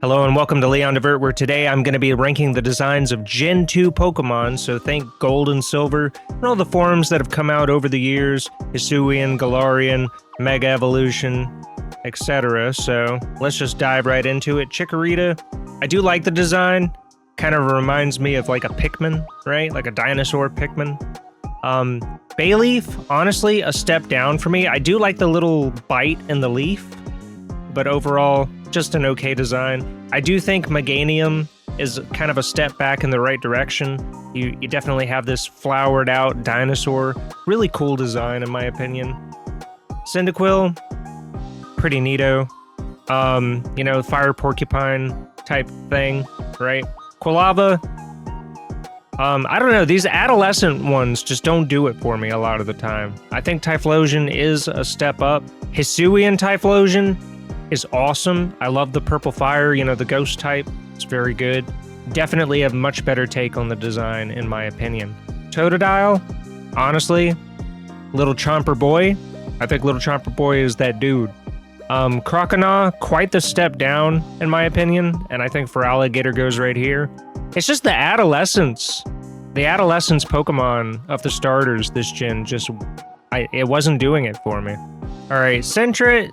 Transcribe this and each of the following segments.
Hello and welcome to Leon Divert, where today I'm going to be ranking the designs of Gen 2 Pokemon, so think Gold and Silver, and all the forms that have come out over the years, Hisuian, Galarian, Mega Evolution, etc. So let's just dive right into it. Chikorita, I do like the design, kind of reminds me of like a Pikmin, right? Like a dinosaur Pikmin. Bayleaf, honestly, a step down for me. I do like the little bite in the leaf, but overall, just an okay design. I do think Meganium is kind of a step back in the right direction. You definitely have this flowered out dinosaur. Really cool design, in my opinion. Cyndaquil, pretty neato. Fire porcupine type thing, right? Quilava, I don't know, these adolescent ones just don't do it for me a lot of the time. I think Typhlosion is a step up. Hisuian Typhlosion is awesome. I love the purple fire, the ghost type. It's very good. Definitely a much better take on the design, in my opinion. Totodile, honestly, Little Chomper Boy. I think Little Chomper Boy is that dude. Croconaw, quite the step down, in my opinion, and I think Feraligatr goes right here. It's just the adolescence. The adolescence Pokemon of the starters this gen it wasn't doing it for me. Alright, Sentret,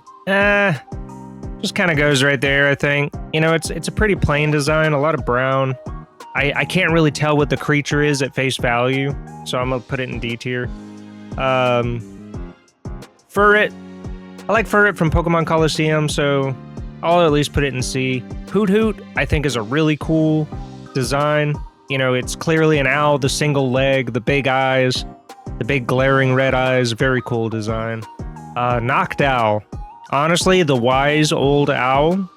just kind of goes right there, I think. It's a pretty plain design, a lot of brown. I can't really tell what the creature is at face value, so I'm gonna put it in D tier. Furret, I like Furret from Pokemon Coliseum, so I'll at least put it in C. Hoothoot, I think, is a really cool design. It's clearly an owl, the single leg, the big eyes, the big glaring red eyes, very cool design. Noctowl, honestly, the wise old owl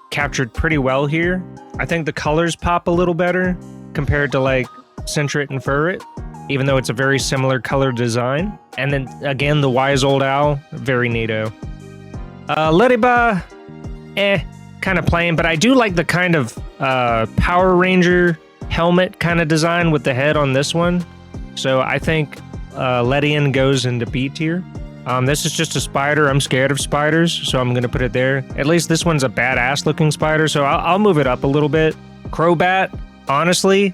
captured pretty well here. I think the colors pop a little better compared to like Sentret and Furret, even though it's a very similar color design. And then again, the wise old owl, very neato. Lediba, kind of plain, but I do like the kind of Power Ranger helmet kind of design with the head on this one. So I think Ledian goes into B tier. This is just a spider. I'm scared of spiders, so I'm going to put it there. At least this one's a badass looking spider, so I'll move it up a little bit. Crobat, honestly,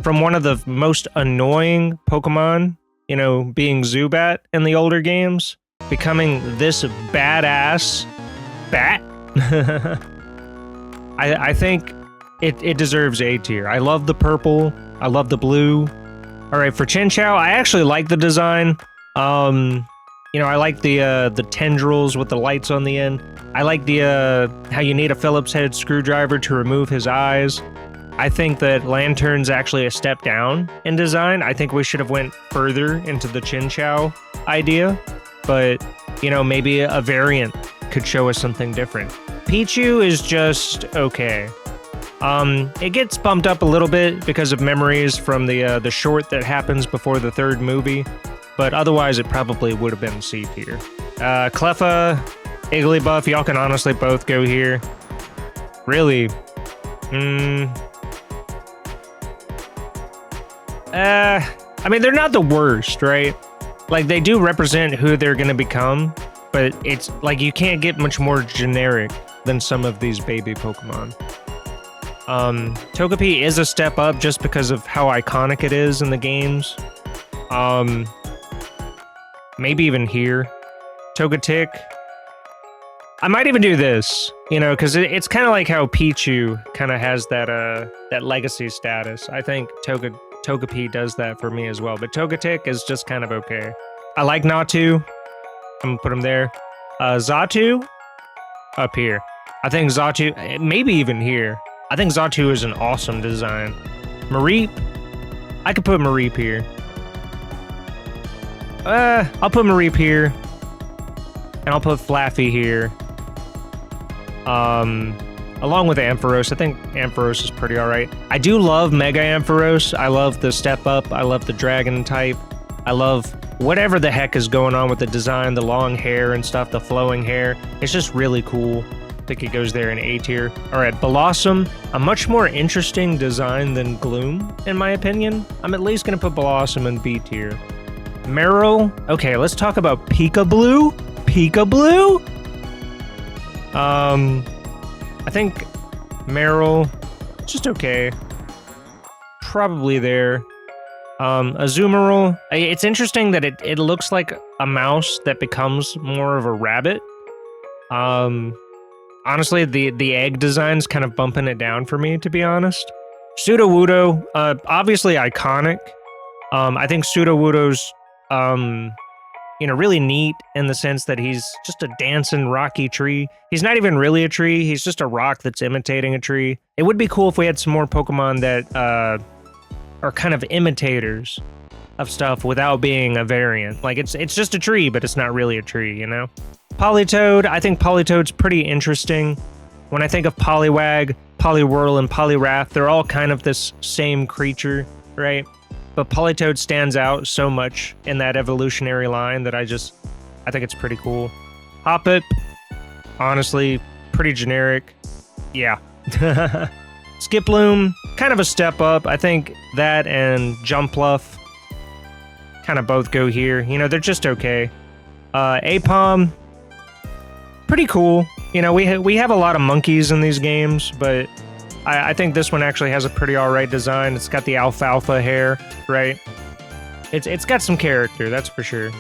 from one of the most annoying Pokemon, being Zubat in the older games, becoming this badass bat. I think it deserves A tier. I love the purple. I love the blue. All right, for Chinchou, I actually like the design. I like the tendrils with the lights on the end. I like the how you need a Phillips head screwdriver to remove his eyes. I think that Lantern's actually a step down in design. I think we should have went further into the Chinchou idea, but maybe a variant could show us something different. Pichu is just okay. It gets bumped up a little bit because of memories from the short that happens before the third movie, but otherwise it probably would have been C tier. Cleffa, Igglybuff, y'all can honestly both go here. Really? They're not the worst, right? Like, they do represent who they're gonna become, but it's like you can't get much more generic than some of these baby Pokemon. Togepi is a step up just because of how iconic it is in the games. Maybe even here. Togetic. I might even do this, because it's kind of like how Pichu kind of has that legacy status. I think Togepi does that for me as well, but Togetic is just kind of okay. I like Natu. I'm gonna put him there. Xatu, up here. I think Xatu, maybe even here. I think Xatu is an awesome design. Mareep, I could put Mareep here. I'll put Mareep here. And I'll put Flaffy here. Along with Ampharos. I think Ampharos is pretty alright. I do love Mega Ampharos. I love the step up. I love the dragon type. I love whatever the heck is going on with the design, the long hair and stuff, the flowing hair. It's just really cool. I think it goes there in A tier. Alright, Blossom, a much more interesting design than Gloom, in my opinion. I'm at least going to put Blossom in B tier. Meryl, okay, let's talk about Pika-Blue. Pika-Blue? I think Meryl, just okay. Probably there. Azumarill, it's interesting that it looks like a mouse that becomes more of a rabbit. Honestly, the egg design's kind of bumping it down for me, to be honest. Sudowoodo, obviously iconic. I think Sudowoodo's, really neat in the sense that he's just a dancing rocky tree. He's not even really a tree, he's just a rock that's imitating a tree. It would be cool if we had some more Pokemon that, are kind of imitators of stuff without being a variant. Like, it's just a tree, but it's not really a tree, you know? Politoed, I think Politoed's pretty interesting. When I think of Poliwag, Poliwhirl, and Poliwrath, they're all kind of this same creature, right? But Politoed stands out so much in that evolutionary line that I think it's pretty cool. Hoppip, honestly, pretty generic. Yeah. Skiploom, kind of a step up. I think that and Jumpluff kind of both go here. You know, they're just okay. Aipom, pretty cool. You know, we have a lot of monkeys in these games, but I think this one actually has a pretty alright design. It's got the alfalfa hair, right? It's got some character, that's for sure.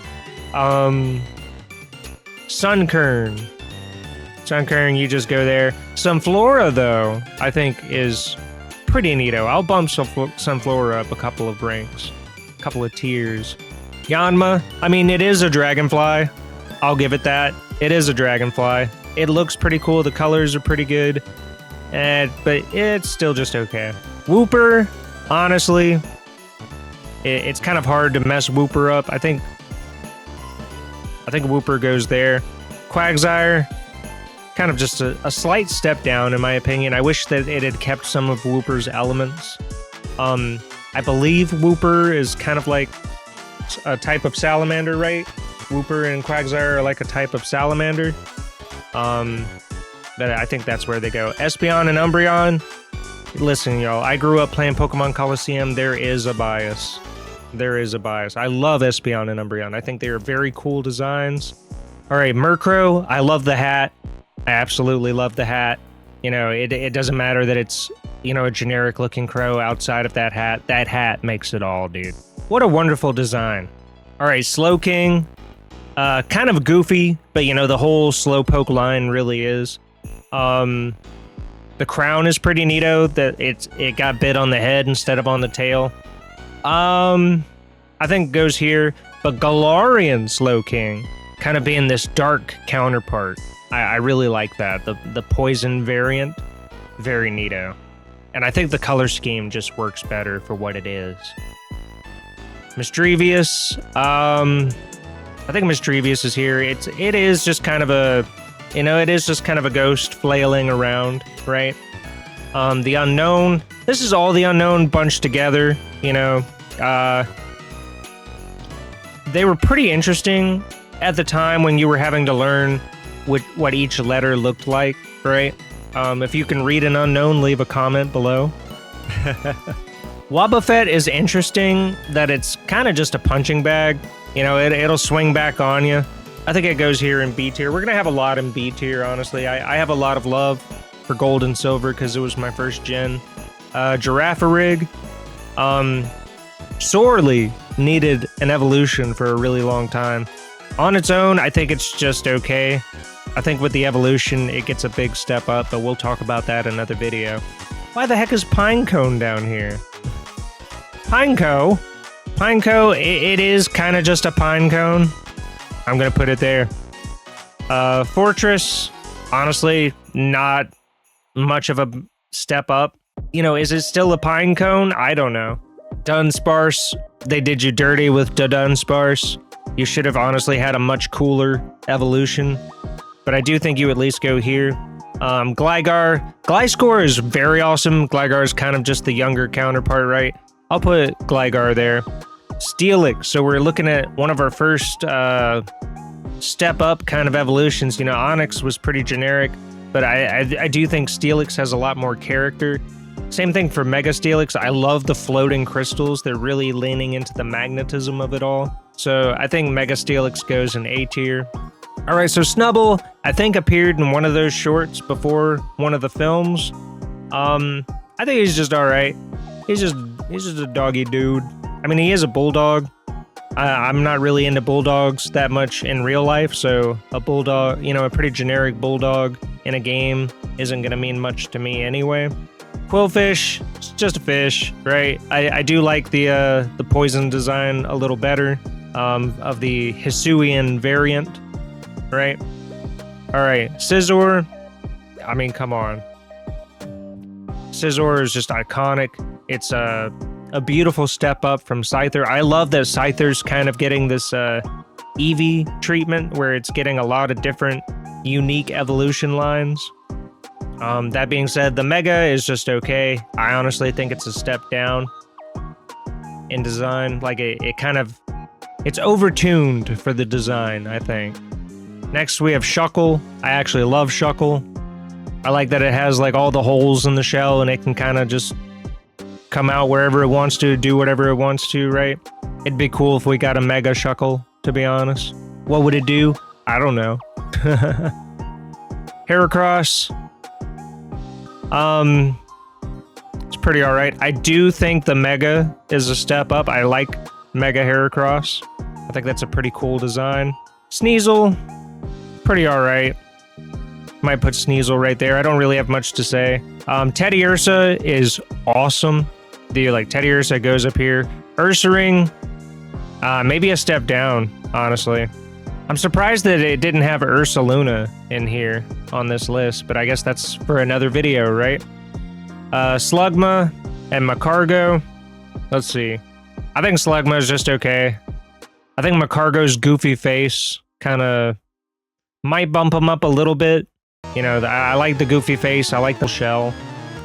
Sunkern. Sunkern, you just go there. Sunflora, though, I think is pretty neato. I'll bump Sunflora up a couple of ranks, a couple of tiers. Yanma, I mean, it is a dragonfly. I'll give it that. It is a dragonfly. It looks pretty cool. The colors are pretty good. But it's still just okay. Wooper, honestly, it's kind of hard to mess Wooper up. I think Wooper goes there. Quagsire, kind of just a slight step down in my opinion. I wish that it had kept some of Wooper's elements. I believe Wooper is kind of like a type of salamander, right? Wooper and Quagsire are like a type of salamander. But I think that's where they go. Espeon and Umbreon. Listen, y'all, I grew up playing Pokemon Coliseum. There is a bias. There is a bias. I love Espeon and Umbreon. I think they are very cool designs. All right, Murkrow. I love the hat. I absolutely love the hat. You know, it doesn't matter that it's, you know, a generic looking crow outside of that hat. That hat makes it all, dude. What a wonderful design. All right, Slowking. Kind of goofy, but you know, the whole Slowpoke line really is. The crown is pretty neato, that it got bit on the head instead of on the tail. I think goes here, but Galarian Slowking kind of being this dark counterpart. I really like that. The poison variant, very neato. And I think the color scheme just works better for what it is. Misdrevious, I think Misdrevious is here. It is just kind of a, you know, it is just kind of a ghost flailing around, right? The Unknown. This is all the Unknown bunched together, you know. They were pretty interesting at the time when you were having to learn what each letter looked like, right? If you can read an Unknown, leave a comment below. Wobbuffet is interesting that it's kind of just a punching bag. You know, it'll swing back on you. I think it goes here in B tier. We're going to have a lot in B tier, honestly. I have a lot of love for Gold and Silver because it was my first gen. Girafarig, sorely needed an evolution for a really long time. On its own, I think it's just okay. I think with the evolution, it gets a big step up, but we'll talk about that in another video. Why the heck is Pinecone down here? Pineco? Pineco, it is kind of just a pine cone. I'm gonna put it there. Fortress, honestly, not much of a step up. You know, is it still a pine cone? I don't know. Dunsparce, they did you dirty with Dunsparce. You should have honestly had a much cooler evolution. But I do think you at least go here. Gligar. Gliscor is very awesome. Gligar is kind of just the younger counterpart, right? I'll put Gligar there. Steelix. So we're looking at one of our first step up kind of evolutions. You know, Onix was pretty generic, but I do think Steelix has a lot more character. Same thing for Mega Steelix. I love the floating crystals. They're really leaning into the magnetism of it all. So I think Mega Steelix goes in A tier. All right, so Snubbull, I think appeared in one of those shorts before one of the films. I think he's just all right. He's just a doggy dude. I mean, he is a bulldog. I'm not really into bulldogs that much in real life, so a bulldog, a pretty generic bulldog in a game isn't gonna mean much to me anyway. Quillfish, it's just a fish, right? I do like the poison design a little better, of the Hisuian variant, right? All right, Scizor. I mean, come on. Scizor is just iconic. It's a beautiful step up from Scyther. I love that Scyther's kind of getting this Eevee treatment where it's getting a lot of different unique evolution lines. That being said, the Mega is just okay. I honestly think it's a step down in design. Like it's overtuned for the design, I think. Next we have Shuckle. I actually love Shuckle. I like that it has like all the holes in the shell and it can kind of just come out wherever it wants to, do whatever it wants to, right? It'd be cool if we got a Mega Shuckle, to be honest. What would it do? I don't know. Heracross. It's pretty alright. I do think the Mega is a step up. I like Mega Heracross. I think that's a pretty cool design. Sneasel, pretty alright. Might put Sneasel right there. I don't really have much to say. Teddiursa is awesome. The Teddiursa goes up here. Ursaring, maybe a step down, honestly. I'm surprised that it didn't have Ursaluna in here on this list, but I guess that's for another video, right? Slugma and Magcargo. Let's see. I think Slugma is just okay. I think Magcargo's goofy face kind of might bump him up a little bit. I like the goofy face. I like the shell.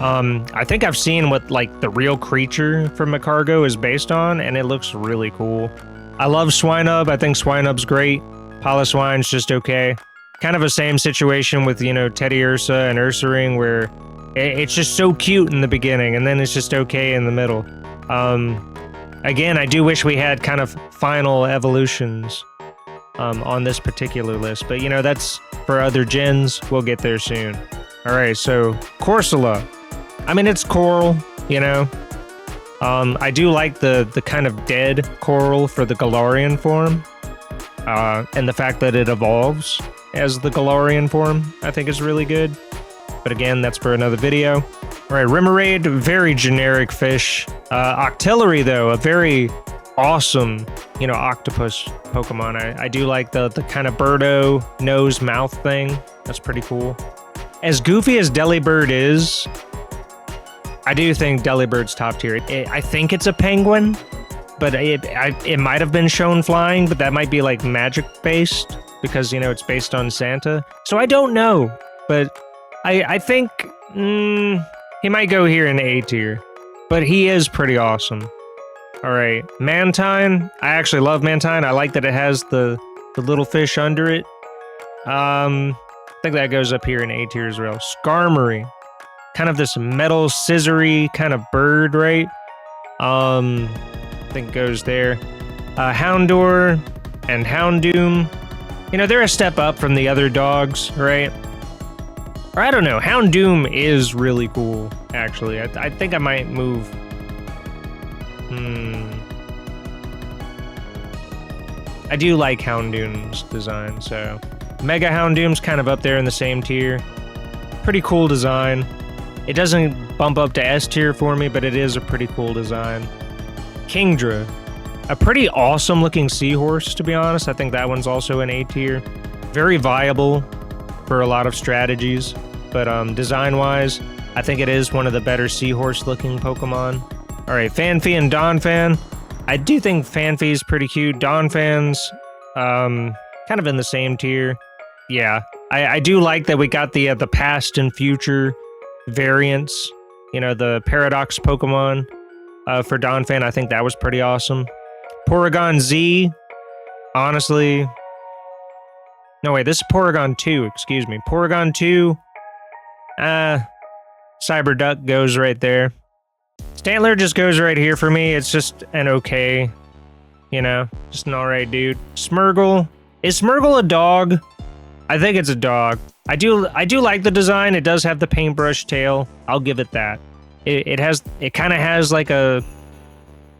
I think I've seen what the real creature from Magcargo is based on, and it looks really cool. I love Swinub. I think Swinub's great. Piloswine's just okay. Kind of a same situation with, Teddiursa and Ursaring, where it's just so cute in the beginning, and then it's just okay in the middle. Again, I do wish we had kind of final evolutions on this particular list, but that's for other gens. We'll get there soon. Alright, so Corsola. I mean, it's coral, I do like the kind of dead coral for the Galarian form, and the fact that it evolves as the Galarian form, I think is really good. But again, that's for another video. Alright, Remoraid, very generic fish. Octillery, though, a very awesome, octopus Pokemon. I do like the kind of birdo nose mouth thing. That's pretty cool. As goofy as Delibird is, I do think Delibird's top tier. I think it's a penguin, but it might have been shown flying, but that might be magic based because it's based on Santa. So I don't know, but I think he might go here in A tier, but he is pretty awesome. All right, Mantine. I actually love Mantine. I like that it has the little fish under it. I think that goes up here in A tier as well. Skarmory. Kind of this metal scissory kind of bird, right? I think goes there. Houndour and Houndoom. They're a step up from the other dogs, right? Or I don't know. Houndoom is really cool, actually. I think I might move. I do like Houndoom's design, so Mega Houndoom's kind of up there in the same tier. Pretty cool design. It doesn't bump up to S tier for me, but it is a pretty cool design. Kingdra. A pretty awesome looking seahorse, to be honest. I think that one's also an A tier. Very viable for a lot of strategies, but design-wise, I think it is one of the better seahorse looking Pokemon. Alright, Phanpy and Donphan. I do think Phanpy's pretty cute. Donphan's kind of in the same tier. Yeah, I do like that we got the past and future variants. The Paradox Pokemon for Donphan. I think that was pretty awesome. Porygon Z, honestly... No, wait, this is Porygon 2, excuse me. Porygon 2, Cyberduck goes right there. Stantler just goes right here for me. It's just an okay, just an alright dude. Smeargle. Is Smeargle a dog? I think it's a dog. I do like the design. It does have the paintbrush tail. I'll give it that. It kind of has like a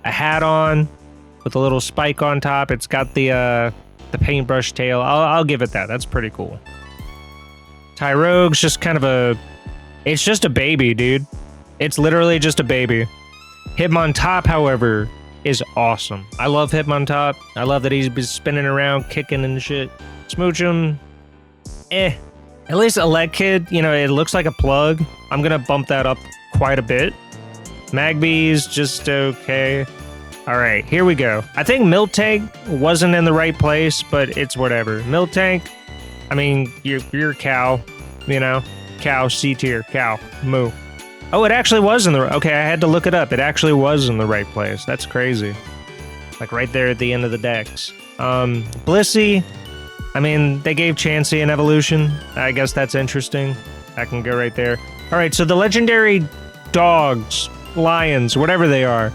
hat on with a little spike on top. It's got the paintbrush tail. I'll give it that. That's pretty cool. Tyrogue's just kind of it's just a baby, dude. It's literally just a baby. Hitmontop, however, is awesome. I love Hitmontop. I love that he's been spinning around, kicking and shit. Smoochum, At least Elekid, you know, it looks like a plug. I'm gonna bump that up quite a bit. Magby's just okay. Alright, here we go. I think Miltank wasn't in the right place, but it's whatever. Miltank, I mean, you're a cow, you know? Cow, C tier, cow, moo. Oh, it actually was in the... Okay, I had to look it up. It actually was in the right place. That's crazy. Like right there at the end of the decks. Blissey, I mean, they gave Chansey an evolution. I guess that's interesting. That can go right there. Alright, so the legendary dogs, lions, whatever they are.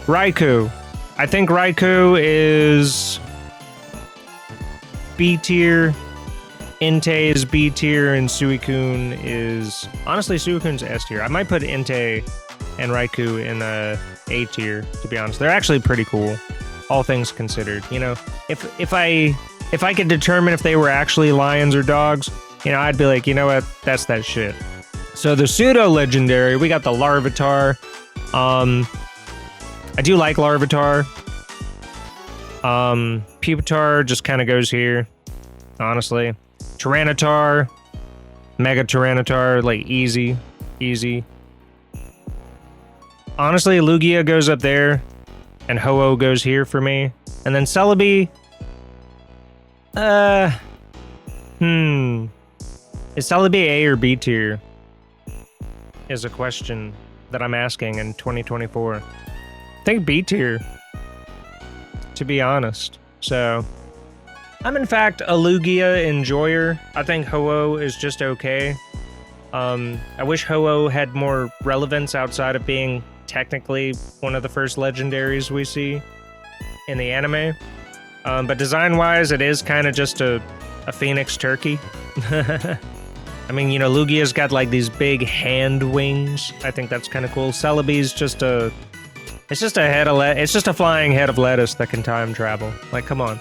Raikou. I think Raikou is B tier. Entei is B tier, and Suicune is... Honestly, Suicune's S tier. I might put Entei and Raikou in A tier, to be honest. They're actually pretty cool, all things considered. You know, if I could determine if they were actually lions or dogs, you know, I'd be like, you know what, that's that shit. So the pseudo-legendary, we got the Larvitar. I do like Larvitar. Pupitar just kind of goes here, honestly. Tyranitar, Mega Tyranitar, like easy. Honestly, Lugia goes up there, and Ho-Oh goes here for me. And then Celebi, is Celebi A or B tier? Is a question that I'm asking in 2024. I think B tier, to be honest. So, I'm in fact a Lugia enjoyer. I think Ho-Oh is just okay. I wish Ho-Oh had more relevance outside of being technically one of the first legendaries we see in the anime. But design-wise, it is kind of just a phoenix turkey. I mean, you know, Lugia's got like these big hand wings. I think that's kind of cool. Celebi's just it's just a flying head of lettuce that can time travel. Like, come on.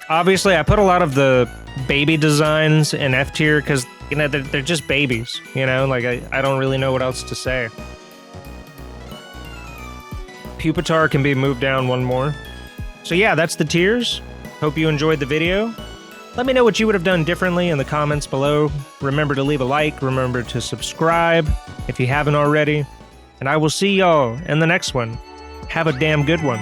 Obviously, I put a lot of the baby designs in F tier because, you know, they're just babies, you know? Like, I don't really know what else to say. Pupitar can be moved down one more. So yeah, that's the tiers. Hope you enjoyed the video. Let me know what you would have done differently in the comments below. Remember to leave a like, remember to subscribe if you haven't already. And I will see y'all in the next one. Have a damn good one.